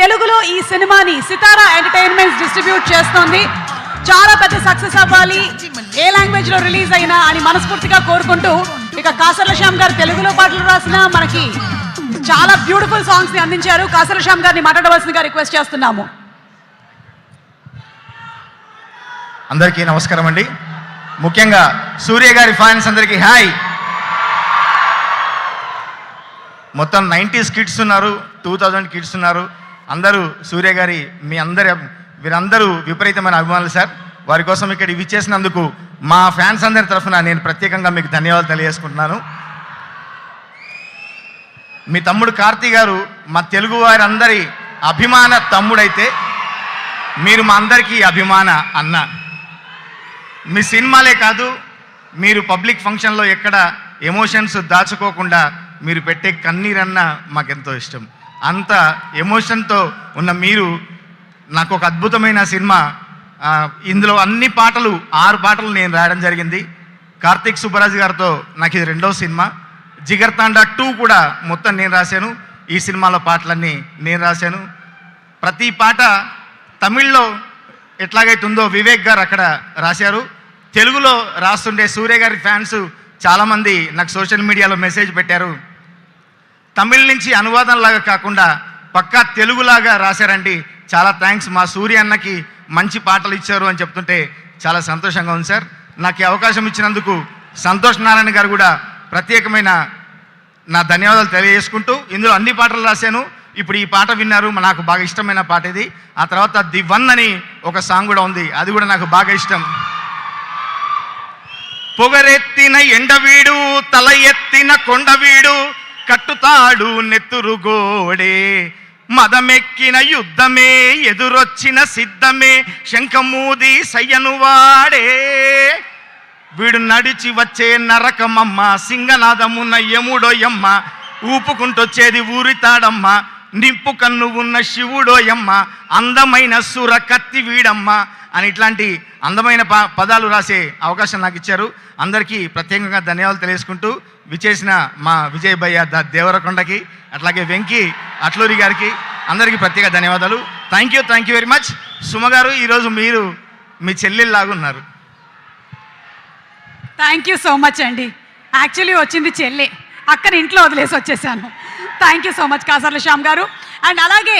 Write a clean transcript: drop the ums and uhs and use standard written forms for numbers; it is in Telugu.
తెలుగులో ఈ సినిమాని సితారా ఎంటర్టైన్మెంట్స్ డిస్ట్రిబ్యూట్ చేస్తోంది. చాలా పెద్ద సక్సెస్ అవ్వాలి, ఏ లాంగ్వేజ్ లో రిలీజ్ అయినా అని మనస్ఫూర్తిగా కోరుకుంటూ, ఇక కాసర్ల శ్యామ్ గారు తెలుగులో పాటలు రాసిన మనకి చాలా బ్యూటిఫుల్ సాంగ్స్ ని అందించారు. కాసర్ల శ్యామ్ గారిని మాట్లాడవలసిందిగా రిక్వెస్ట్ చేస్తున్నాము. అందరికీ నమస్కారం అండి. ముఖ్యంగా సూర్య గారి ఫ్యాన్స్ అందరికీ హాయ్. మొత్తం 90s కిడ్స్ ఉన్నారు, 2000 కిడ్స్ ఉన్నారు. అందరూ సూర్య గారి వీరందరూ విపరీతమైన అభిమానులు సార్. వారి కోసం ఇక్కడ ఇవి చేసినందుకు మా ఫ్యాన్స్ అందరి తరఫున నేను ప్రత్యేకంగా మీకు ధన్యవాదాలు తెలియజేసుకుంటున్నాను. మీ తమ్ముడు కార్తీ గారు మా తెలుగు వారందరి అభిమాన తమ్ముడైతే మీరు మా అందరికీ అభిమాన అన్న. మీ సినిమాలే కాదు, మీరు పబ్లిక్ ఫంక్షన్లో ఎక్కడ ఎమోషన్స్ దాచుకోకుండా మీరు పెట్టే కన్నీరన్న మాకెంతో ఇష్టం. అంత ఎమోషన్తో ఉన్న మీరు నాకు ఒక అద్భుతమైన సినిమా, ఇందులో అన్ని పాటలు 6 పాటలు నేను రాయడం జరిగింది. కార్తీక్ సుబ్బరాజు గారితో నాకు ఇది 2వ సినిమా. జిగర్తాండా 2 కూడా మొత్తం నేను రాశాను. ఈ సినిమాలో పాటలన్నీ నేను రాశాను. ప్రతి పాట తమిళ్లో ఎట్లాగైతుందో వివేక్ గారు అక్కడ రాశారు. తెలుగులో రాస్తుండే సూర్య గారి ఫ్యాన్స్ చాలామంది నాకు సోషల్ మీడియాలో మెసేజ్ పెట్టారు, తమిళ్ నుంచి అనువాదంలాగా కాకుండా పక్కా తెలుగులాగా రాశారండి, చాలా థ్యాంక్స్, మా సూర్య అన్నకి మంచి పాటలు ఇచ్చారు అని చెప్తుంటే చాలా సంతోషంగా ఉంది సార్. నాకు ఈ అవకాశం ఇచ్చినందుకు సంతోష్ నారాయణ గారు కూడా ప్రత్యేకమైన నా ధన్యవాదాలు తెలియజేసుకుంటూ, ఇందులో అన్ని పాటలు రాశాను. ఇప్పుడు ఈ పాట విన్నారు, నాకు బాగా ఇష్టమైన పాట ఇది. ఆ తర్వాత ది వన్ అని ఒక సాంగ్ కూడా ఉంది, అది కూడా నాకు బాగా ఇష్టం. పొగరెత్తిన ఎండవీడు, తల ఎత్తిన కొండవీడు, కట్టుతాడు నెత్తురుగోడే, మదమెక్కిన యుద్ధమే, ఎదురొచ్చిన సిద్ధమే, శంఖమూది సయ్యను వాడే, వీడు నడిచి వచ్చే నరకమమ్మ, సింగనాదమున్న యముడోయమ్మ, ఊపుకుంటొచ్చేది ఊరితాడమ్మ, నిప్పు కన్ను ఉన్న శివుడోయమ్మ, అందమైన సుర కత్తి వీడమ్మ అని ఇట్లాంటి అందమైన పదాలు రాసే అవకాశం నాకు ఇచ్చారు. అందరికీ ప్రత్యేకంగా ధన్యవాదాలు తెలియజేసుకుంటూ, విచేసిన మా విజయ్ భయ్య దేవరకొండకి, అట్లాగే వెంకీ అట్లూరి గారికి అందరికీ ప్రత్యేక ధన్యవాదాలు. Thank you very much. Suma గారు, ఈరోజు మీరు మీ చెల్లెల్లాగా ఉన్నారు. థ్యాంక్ యూ సో మచ్ అండి. యాక్చువల్లీ వచ్చింది చెల్లి, అక్కని ఇంట్లో వదిలేసి వచ్చేసాను. Thank you so much Kasarla Shyam గారు. అండ్ అలాగే